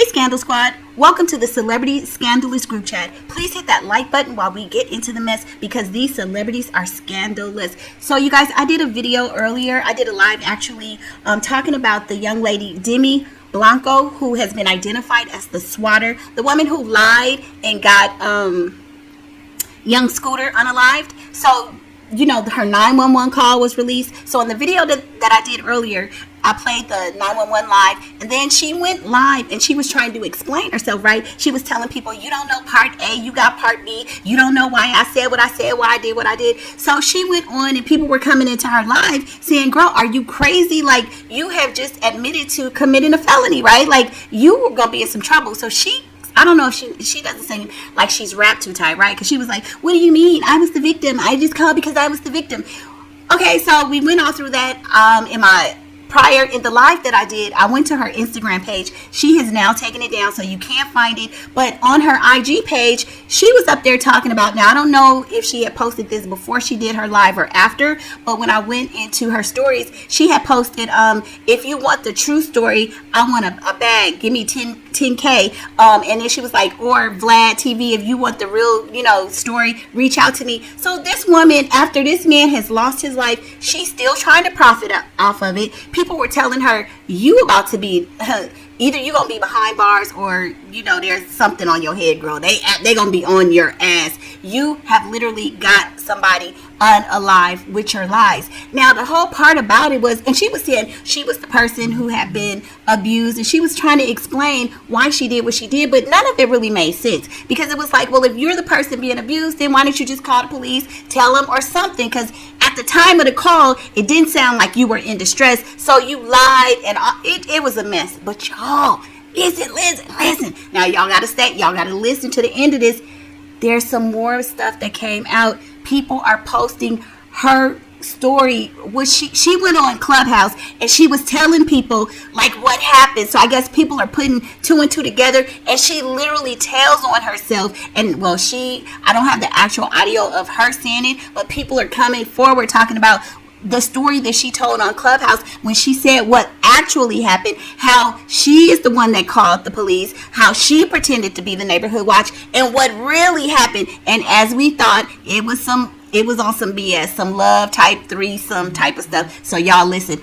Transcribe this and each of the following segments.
Scandal Squad, welcome to the Celebrity Scandalous group chat. Please hit that like button while we get into the mess because these celebrities are scandalous. So you guys, I did a video earlier, I did a live actually, talking about the young lady Demi Blanco, who has been identified as the swatter, the woman who lied and got young Scooter unalived. So you know, her 911 call was released. So in the video that I did earlier, I played the 911 live, and then she went live and she was trying to explain herself, right? She was telling people, you don't know part A, you got part B, you don't know why I said what I said, why I did what I did. So she went on and people were coming into her live saying, girl, are you crazy? Like, you have just admitted to committing a felony, right? Like, you were gonna be in some trouble. So I don't know if she doesn't seem like she's wrapped too tight, right? Because she was like, what do you mean? I was the victim. I just called because I was the victim. Okay, so we went all through that in the live that I did. I went to her Instagram page. She has now taken it down, so you can't find it. But on her IG page, she was up there talking about, now I don't know if she had posted this before she did her live or after, but when I went into her stories, she had posted, if you want the true story, I want a bag. Give me 10K. And then she was like, or Vlad TV, if you want the real, story, reach out to me. So this woman, after this man has lost his life, she's still trying to profit off of it. People were telling her, you about to be, either you gonna be behind bars or, there's something on your head, girl. They gonna be on your ass. You have literally got somebody unalive with your lies. Now, the whole part about it was, and she was saying she was the person who had been abused, and she was trying to explain why she did what she did, but none of it really made sense, because it was like, well, if you're the person being abused, then why don't you just call the police, tell them or something? Because at the time of the call, it didn't sound like you were in distress, so you lied, and it was a mess. But y'all, listen. Now, y'all gotta listen to the end of this. There's some more stuff that came out. People are posting her story, which she went on Clubhouse and she was telling people like what happened. So I guess people are putting two and two together, and she literally tells on herself. And well, I don't have the actual audio of her saying it, but people are coming forward talking about the story that she told on Clubhouse when she said what actually happened, how she is the one that called the police, how she pretended to be the neighborhood watch, and what really happened. And as we thought, it was on some BS, some love type threesome type of stuff. So y'all listen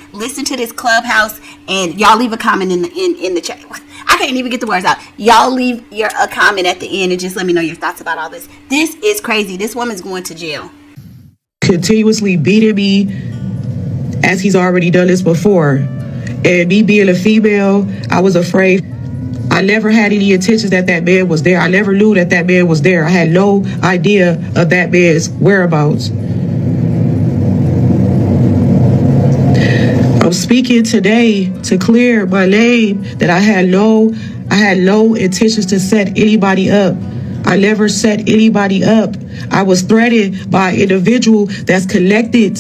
to this Clubhouse, and y'all leave a comment in the chat. I can't even get the words out. Y'all leave a comment at the end and just let me know your thoughts about all this. This is crazy. This woman's going to jail. Continuously beating me, as he's already done this before. And me being a female, I was afraid. I never had any intentions that man was there. I never knew that man was there. I had no idea of that man's whereabouts. I'm speaking today to clear my name that I had no intentions to set anybody up. I never set anybody up. I was threatened by an individual that's connected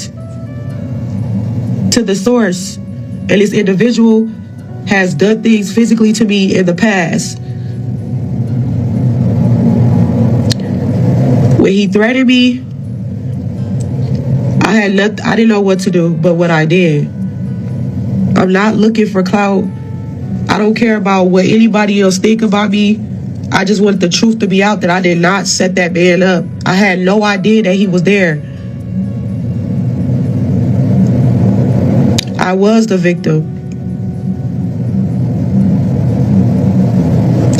to the source. And this individual has done things physically to me in the past. When he threatened me, I didn't know what to do, but what I did. I'm not looking for clout. I don't care about what anybody else think about me. I just want the truth to be out that I did not set that man up. I had no idea that he was there. I was the victim.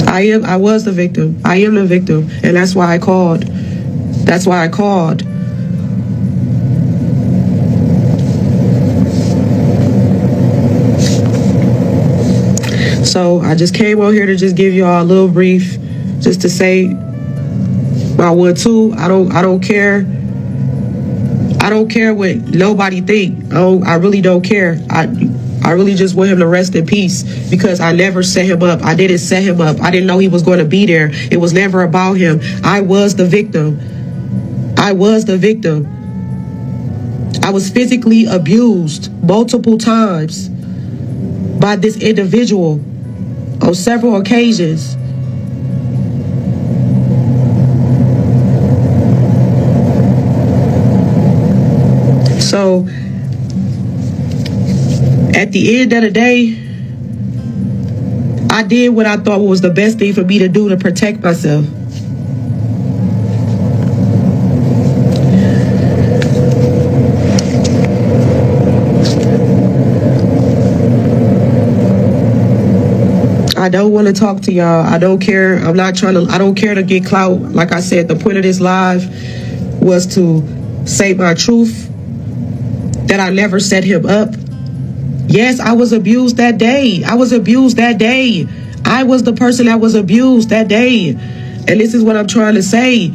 I was the victim. I am the victim. And that's why I called. So I just came on here to just give y'all a little brief, just to say my 1-2. I don't care. I don't care what nobody think. I really don't care. I really just want him to rest in peace, because I never set him up. I didn't set him up. I didn't know he was going to be there. It was never about him. I was the victim. I was physically abused multiple times by this individual on several occasions. So at the end of the day, I did what I thought was the best thing for me to do to protect myself. I don't want to talk to y'all. I don't care. I don't care to get clout. Like I said, the point of this live was to say my truth, that I never set him up. Yes, I was abused that day. I was abused that day. I was the person that was abused that day. And this is what I'm trying to say.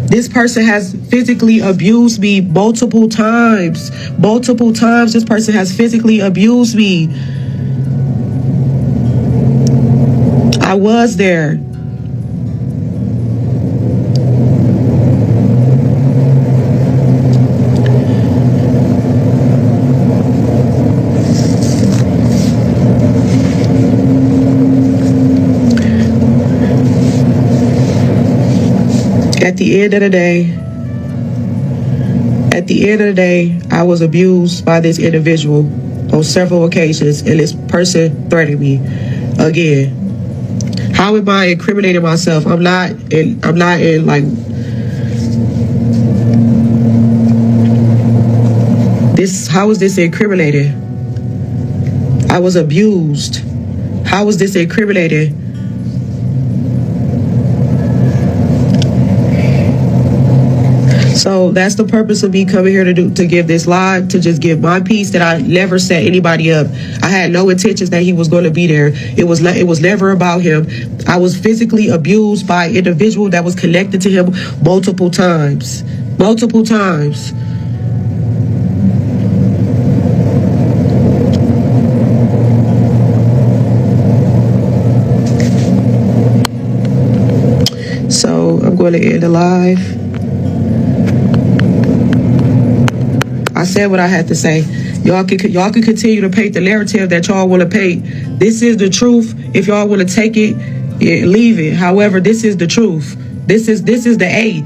This person has physically abused me multiple times. Multiple times this person has physically abused me. I was there. At the end of the day, I was abused by this individual on several occasions, and this person threatened me again. How am I incriminating myself? I'm not in like this. How is this incriminated? I was abused. How is this incriminated? So that's the purpose of me coming here to give this live, to just give my piece, that I never set anybody up. I had no intentions that he was going to be there. It was never about him. I was physically abused by an individual that was connected to him multiple times. Multiple times. So I'm going to end the live. I said what I had to say. Y'all can continue to paint the narrative that y'all want to paint. This is the truth. If y'all want to take it, leave it. However, this is the truth. This is the A.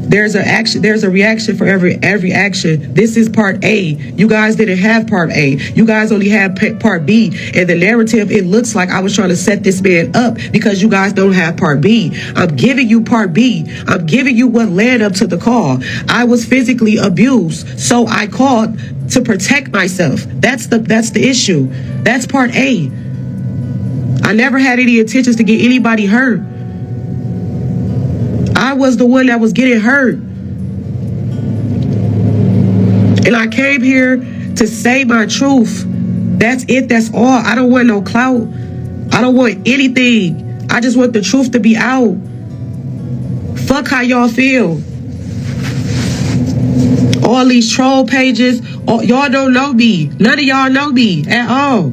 There's a action. There's a reaction for every action. This is part A. You guys didn't have part A. You guys only had part B. And the narrative, it looks like I was trying to set this man up because you guys don't have part B. I'm giving you part B. I'm giving you what led up to the call. I was physically abused, so I called to protect myself. That's the issue. That's part A. I never had any intentions to get anybody hurt. I was the one that was getting hurt. And I came here to say my truth. That's it. That's all. I don't want no clout. I don't want anything. I just want the truth to be out. Fuck how y'all feel. All these troll pages, y'all don't know me. None of y'all know me at all.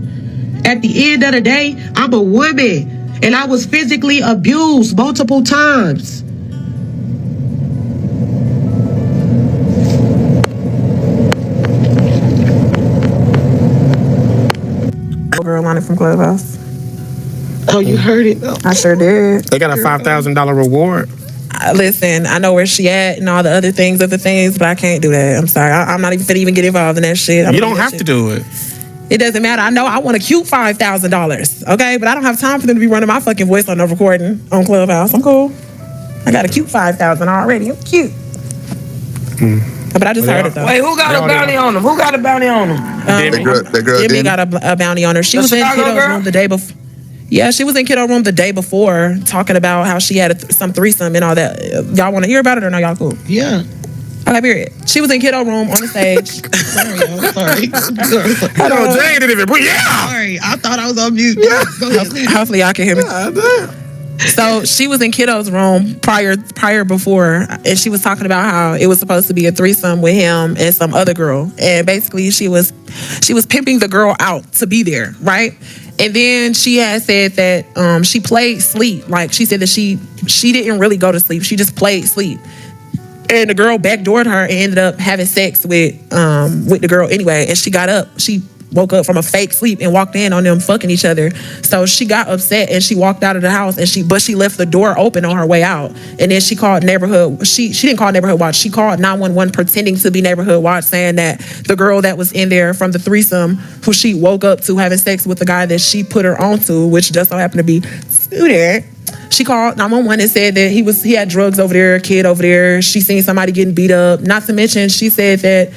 At the end of the day, I'm a woman. And I was physically abused multiple times. Girl on it from Clubhouse. Oh, you heard it? I sure did. They got a $5,000 reward. Listen, I know where she at and all the other things, but I can't do that. I'm sorry. I'm not even finna even get involved in that shit. You don't have to do it. It doesn't matter. I know I want a cute $5,000, okay? But I don't have time for them to be running my fucking voice on no recording on Clubhouse. I'm cool. I got a cute $5,000 already. I'm cute. But I just heard it though. Wait, who got a bounty on him? That girl Demi got a bounty on her. She was in Kiddo's room the day before. Yeah, she was in Kiddo's room the day before talking about how she had some threesome and all that. Y'all want to hear about it or no? Y'all cool? Yeah. Okay, period. She was in Kiddo's room on the stage. Sorry. I know Jay didn't even put Sorry, I thought I was on mute. Yeah. Hopefully y'all can hear me. So she was in Kiddo's room prior before, and she was talking about how it was supposed to be a threesome with him and some other girl, and basically she was pimping the girl out to be there, right? And then she had said that she played sleep. Like she said that she didn't really go to sleep. She just played sleep. And the girl backdoored her and ended up having sex with the girl anyway. And she got up. She woke up from a fake sleep and walked in on them fucking each other. So she got upset and she walked out of the house, and she left the door open on her way out. And then she called neighborhood. She didn't call neighborhood watch. She called 911 pretending to be neighborhood watch, saying that the girl that was in there from the threesome, who she woke up to having sex with the guy that she put her onto, which just so happened to be Scooter. She called 911 and said that he had drugs over there, a kid over there. She seen somebody getting beat up. Not to mention, she said that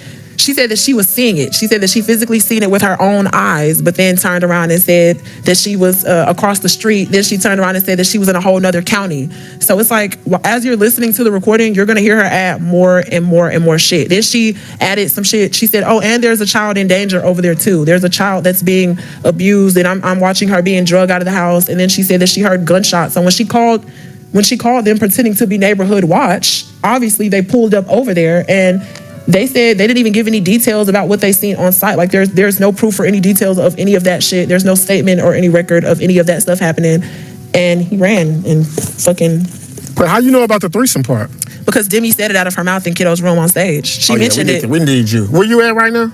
she was seeing it. She said that she physically seen it with her own eyes, but then turned around and said that she was across the street. Then she turned around and said that she was in a whole nother county. So it's like, as you're listening to the recording, you're going to hear her add more and more and more shit. Then she added some shit. She said, oh, and there's a child in danger over there too. There's a child that's being abused, and I'm watching her being drugged out of the house. And then she said that she heard gunshots. So when she called them pretending to be neighborhood watch, obviously they pulled up over there, and they said they didn't even give any details about what they seen on site. Like there's no proof or any details of any of that shit. There's no statement or any record of any of that stuff happening. And he ran and fucking. But how you know about the threesome part? Because Demi said it out of her mouth in Kiddo's room on stage. She mentioned it. We need you. Where you at right now?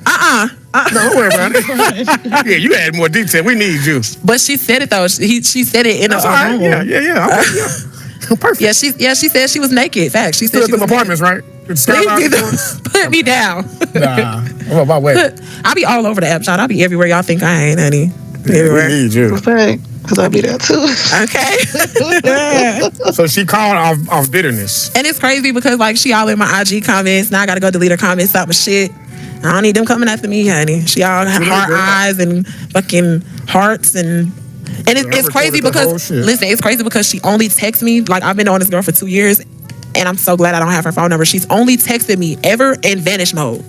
No, don't worry about it. Yeah, you add more detail. We need you. But she said it though. She said it in a room. Yeah. Perfect. Yeah, she said she was naked. Fact. She said she was apartments, right? Put me down. Nah, I'm on my way. I'll be all over the app, shot. I'll be everywhere y'all think I ain't, honey. Everywhere. We need you. Because I'll be there too. Okay. So she called off bitterness. And it's crazy because like she all in my IG comments. Now I gotta go delete her comments, stop my shit. I don't need them coming after me, honey. She all heart eyes and fucking hearts and it's crazy because listen, it's crazy because she only texts me. Like I've been on this girl for 2 years, and I'm so glad I don't have her phone number. She's only texted me ever in vanish mode.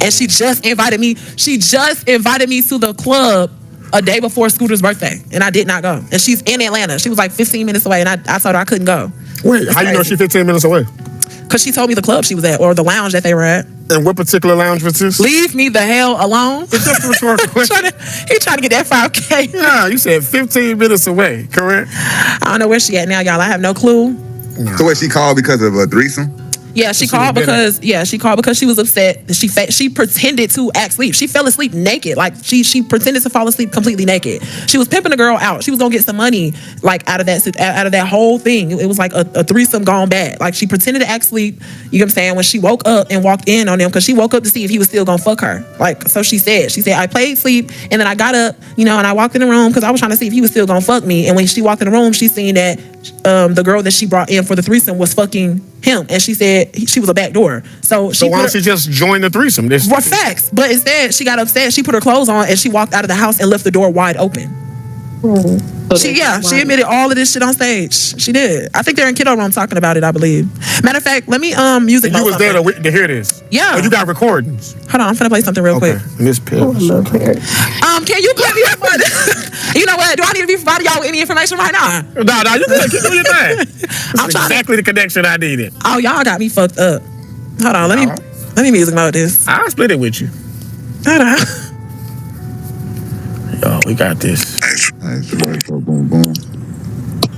And she just invited me to the club a day before Scooter's birthday, and I did not go. And she's in Atlanta. She was like 15 minutes away, and I told her I couldn't go. Wait, how you know she's 15 minutes away? Because she told me the club she was at, or the lounge that they were at. And what particular lounge was this? Leave me the hell alone. It's just a rhetorical question. He trying to get that 5K. Yeah, you said 15 minutes away, correct? I don't know where she at now, y'all. I have no clue. No. So what, she called because of a threesome? Yeah, she called because she was upset. She pretended to act asleep. She fell asleep naked. Like she pretended to fall asleep completely naked. She was pimping the girl out. She was gonna get some money like out of that whole thing. It was like a threesome gone bad. Like she pretended to act asleep. You know what I'm saying? When she woke up and walked in on him, because she woke up to see if he was still gonna fuck her. Like so she said I played sleep and then I got up, and I walked in the room because I was trying to see if he was still gonna fuck me. And when she walked in the room, she seen that the girl that she brought in for the threesome was fucking him, and she said she was a backdoor. So why don't she just join the threesome? What facts? But instead, she got upset. She put her clothes on and she walked out of the house and left the door wide open. She admitted all of this shit on stage. She did. I think they're in Kiddo Room talking about it, I believe. Matter of fact, let me music. You was there to hear this? Yeah. Oh, you got recordings? Hold on, I'm finna play something real quick. Miss Pill. Can you put me up? You know what? Do I need to be providing y'all with any information right now? No, you good. Keep doing your thing. That's exactly the connection I needed. Oh, y'all got me fucked up. Hold on, let me music mode this. I'll split it with you. Hold on. Yo, we got this. Nice. Boom, boom.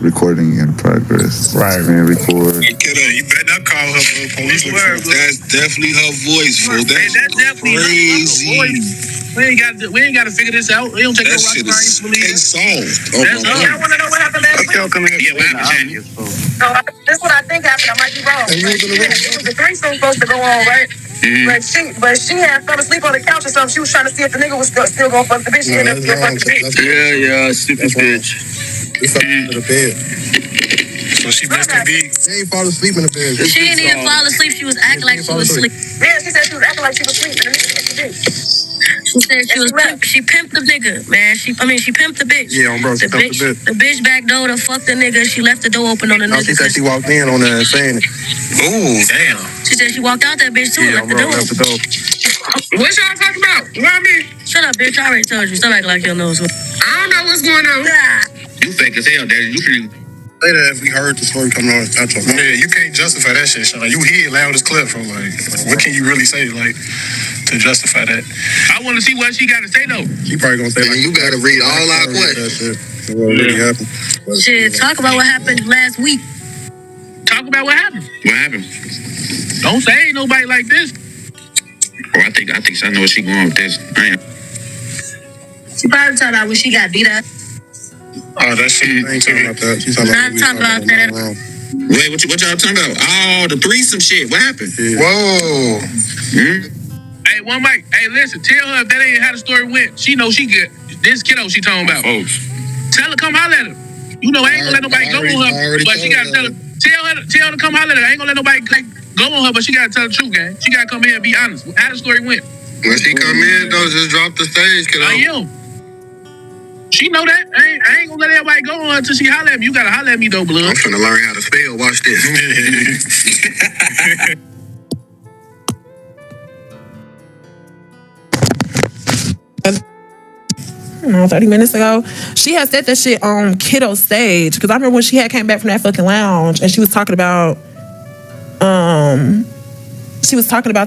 Recording in progress. Right. Man, record. You better not call her police. That's definitely her voice, bro. That's definitely crazy. Her voice. We ain't got to figure this out. We don't take no rocket science to believe it. Solved. Y'all want to know what happened last week? Yeah, what happened, Shania? So this is what I think happened. I might be wrong. The threesome was supposed to go on, right? Mm-hmm. But she had fell asleep on the couch or something. She was trying to see if the nigga was still going to fuck the bitch. She ended up fucking the bitch. Yeah, stupid bitch. It's up to the bed. So she missed the beat. She ain't fall asleep in the bed. She didn't even fall asleep. She was acting like she was asleep. Yeah, she said she was acting like she was asleep. She said she pimped the nigga, man. She pimped the bitch. Yeah, bro. She pimped the bitch. The bitch backdoored her, fucked the nigga. She left the door open on the nigga. She said she walked in on her and saying it. Ooh, damn. She said she walked out that bitch too and left the door. Left the door. What y'all talking about? You know what I mean? Shut up, bitch. I already told you. Stop acting like you don't know what's going on. I don't know what's going on. You fake as hell, daddy. You should. Later, if we heard the story coming on, I told her. Yeah, you can't justify that shit, Sean. You hear loud as clip from what can you really say to justify that? I want to see what she got to say though. She probably gonna say you got to read all our questions. What really happened? Shit, talk about what happened last week. Talk about what happened. What happened? Don't say ain't nobody like this. Oh, I think I know where she going with this. She probably talking about when she got beat up. Oh, that shit. I ain't talking about that. She's talking about that. Wait, what y'all talking about? Oh, the threesome shit. What happened? Yeah. Whoa. Hey, one mic. Hey, listen. Tell her if that ain't how the story went. She know she good. This kiddo she talking about. Folks. Tell her come holler at her. You know I ain't gonna let nobody go on her, but she gotta tell her. Tell her to come holler at her. I ain't gonna let nobody go on her, but she gotta tell the truth, gang. She gotta come here and be honest. How the story went. When she come in, though, just drop the stage, kiddo. I am. She know that. I ain't gonna let everybody go on her until she holler at me. You gotta holler at me though, blood. I'm finna learn how to spell. Watch this. 30 minutes ago, she had said that shit on Kiddo's stage. Because I remember when she had came back from that fucking lounge and she was talking about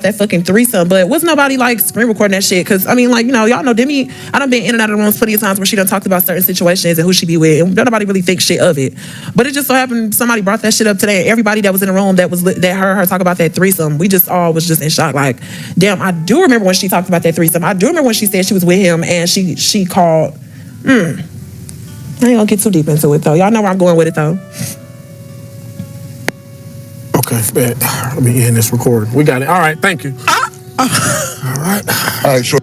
that fucking threesome, but was nobody like screen recording that shit? Because I mean, like, you know, y'all know Demi, I done been in and out of rooms plenty of times where she done talked about certain situations and who she be with, and nobody really thinks shit of it. But it just so happened somebody brought that shit up today, and everybody that was in the room that heard her talk about that threesome, we just all was just in shock. Like, damn, I do remember when she talked about that threesome. I do remember when she said she was with him and she called. I ain't gonna get too deep into it though. Y'all know where I'm going with it though. Okay, let me end this recording. We got it. All right, thank you. All right. All right, sure.